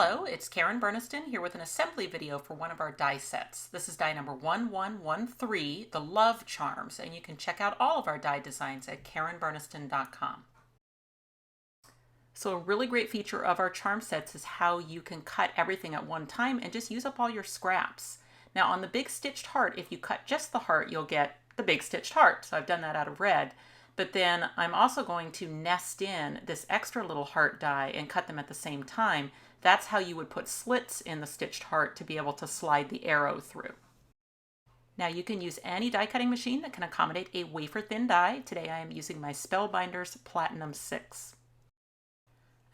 Hello, it's Karen Burniston here with an assembly video for one of our die sets. This is die number 1113, the Love Charms, and you can check out all of our die designs at karenburniston.com. So a really great feature of our charm sets is how you can cut everything at one time and just use up all your scraps. Now on the big stitched heart, if you cut just the heart, you'll get the big stitched heart. So I've done that out of red. But then I'm also going to nest in this extra little heart die and cut them at the same time. That's how you would put slits in the stitched heart to be able to slide the arrow through. Now you can use any die cutting machine that can accommodate a wafer thin die. Today I am using my Spellbinders Platinum 6.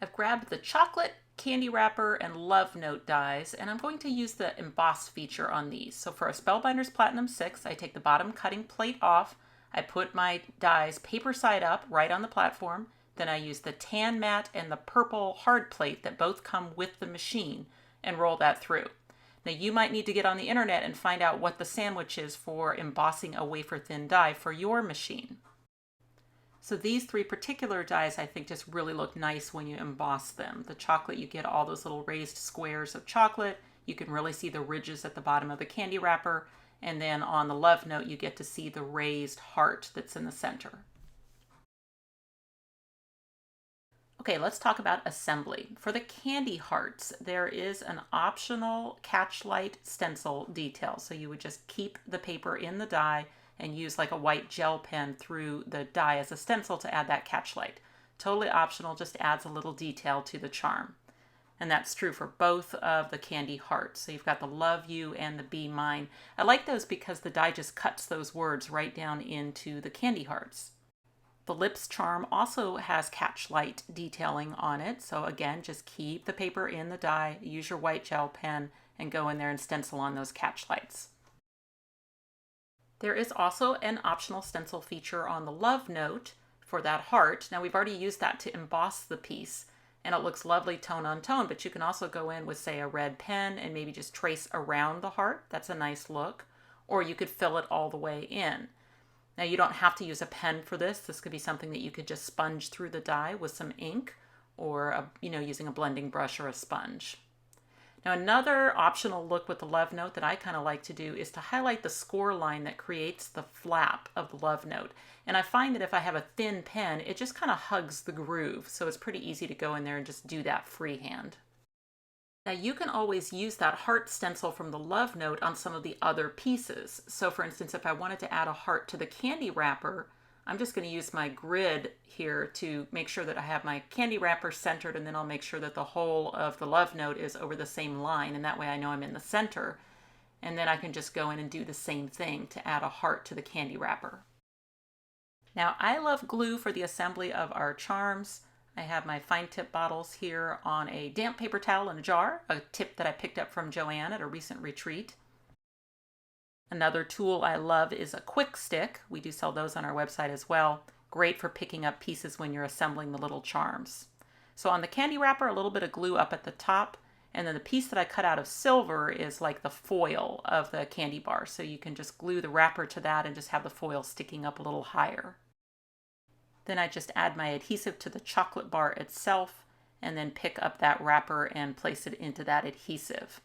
I've grabbed the chocolate, candy wrapper, and love note dies, and I'm going to use the emboss feature on these. So for a Spellbinders Platinum 6, I take the bottom cutting plate off, I put my dies paper side up right on the platform, then I use the tan matte and the purple hard plate that both come with the machine and roll that through. Now you might need to get on the internet and find out what the sandwich is for embossing a wafer thin die for your machine. So these three particular dies I think just really look nice when you emboss them. The chocolate, you get all those little raised squares of chocolate. You can really see the ridges at the bottom of the candy wrapper. And then on the love note, you get to see the raised heart that's in the center. Okay, let's talk about assembly. For the candy hearts, there is an optional catchlight stencil detail. So you would just keep the paper in the die and use like a white gel pen through the die as a stencil to add that catchlight. Totally optional, just adds a little detail to the charm. And that's true for both of the candy hearts. So you've got the love you and the be mine. I like those because the die just cuts those words right down into the candy hearts. The lips charm also has catchlight detailing on it. So again, just keep the paper in the die, use your white gel pen, and go in there and stencil on those catchlights. There is also an optional stencil feature on the love note for that heart. Now we've already used that to emboss the piece, and it looks lovely tone on tone, but you can also go in with, say, a red pen and maybe just trace around the heart. That's a nice look. Or you could fill it all the way in. Now you don't have to use a pen for this. This could be something that you could just sponge through the die with some ink or using a blending brush or a sponge. Now another optional look with the love note that I kind of like to do is to highlight the score line that creates the flap of the love note. And I find that if I have a thin pen, it just kind of hugs the groove. So it's pretty easy to go in there and just do that freehand. Now you can always use that heart stencil from the love note on some of the other pieces. So for instance, if I wanted to add a heart to the candy wrapper, I'm just going to use my grid here to make sure that I have my candy wrapper centered, and then I'll make sure that the whole of the love note is over the same line, and that way I know I'm in the center. And then I can just go in and do the same thing to add a heart to the candy wrapper. Now I love glue for the assembly of our charms. I have my fine tip bottles here on a damp paper towel in a jar, a tip that I picked up from Joanne at a recent retreat. Another tool I love is a quick stick. We do sell those on our website as well. Great for picking up pieces when you're assembling the little charms. So on the candy wrapper, a little bit of glue up at the top, and then the piece that I cut out of silver is like the foil of the candy bar. So you can just glue the wrapper to that and just have the foil sticking up a little higher. Then I just add my adhesive to the chocolate bar itself and then pick up that wrapper and place it into that adhesive.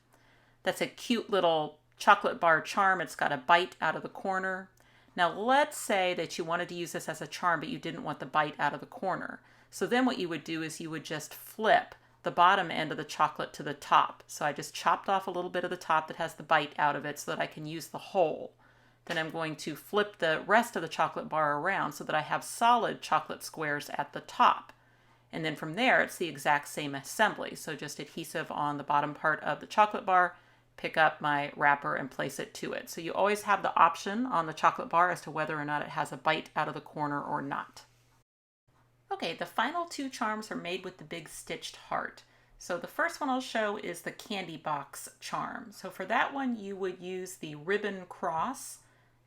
That's a cute little chocolate bar charm. It's got a bite out of the corner. Now let's say that you wanted to use this as a charm, but you didn't want the bite out of the corner. So then what you would do is you would just flip the bottom end of the chocolate to the top. So I just chopped off a little bit of the top that has the bite out of it so that I can use the whole. Then I'm going to flip the rest of the chocolate bar around so that I have solid chocolate squares at the top. And then from there, it's the exact same assembly. So just adhesive on the bottom part of the chocolate bar, pick up my wrapper and place it to it. So you always have the option on the chocolate bar as to whether or not it has a bite out of the corner or not. Okay, the final two charms are made with the big stitched heart. So the first one I'll show is the candy box charm. So for that one, you would use the ribbon cross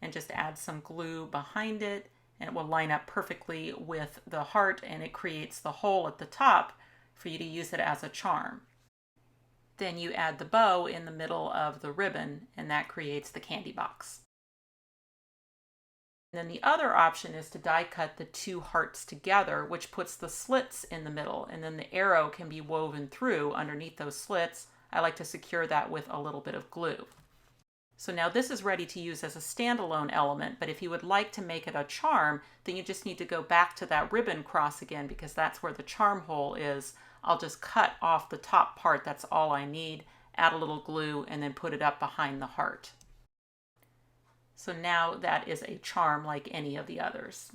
and just add some glue behind it, and it will line up perfectly with the heart, and it creates the hole at the top for you to use it as a charm. Then you add the bow in the middle of the ribbon, and that creates the candy box. And then the other option is to die cut the two hearts together, which puts the slits in the middle, and then the arrow can be woven through underneath those slits. I like to secure that with a little bit of glue. So now this is ready to use as a standalone element, but if you would like to make it a charm, then you just need to go back to that ribbon cross again, because that's where the charm hole is. I'll just cut off the top part, that's all I need, add a little glue, and then put it up behind the heart. So now that is a charm like any of the others.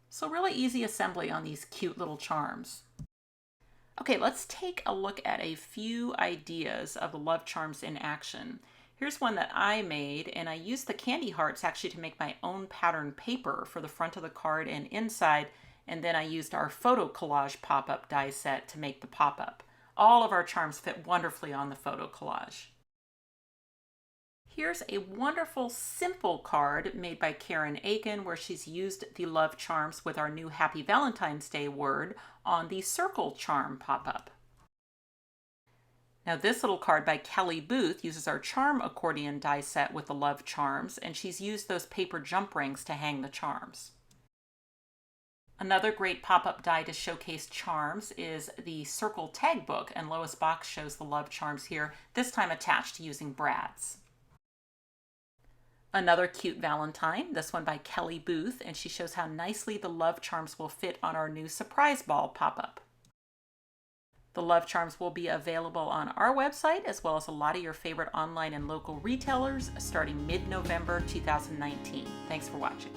So really easy assembly on these cute little charms. Okay, let's take a look at a few ideas of the love charms in action. Here's one that I made, and I used the candy hearts actually to make my own pattern paper for the front of the card and inside, and then I used our photo collage pop-up die set to make the pop-up. All of our charms fit wonderfully on the photo collage. Here's a wonderful, simple card made by Karen Aiken where she's used the love charms with our new Happy Valentine's Day word on the circle charm pop-up. Now this little card by Kelly Booth uses our charm accordion die set with the love charms, and she's used those paper jump rings to hang the charms. Another great pop-up die to showcase charms is the circle tag book, and Lois Box shows the love charms here, this time attached using brads. Another cute Valentine, this one by Kelly Booth, and she shows how nicely the love charms will fit on our new surprise ball pop-up. The love charms will be available on our website as well as a lot of your favorite online and local retailers starting mid-November 2019. Thanks for watching.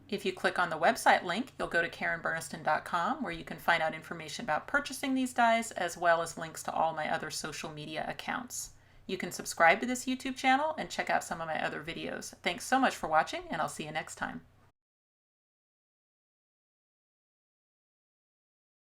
If you click on the website link, you'll go to KarenBurniston.com where you can find out information about purchasing these dies as well as links to all my other social media accounts. You can subscribe to this YouTube channel and check out some of my other videos. Thanks so much for watching, and I'll see you next time.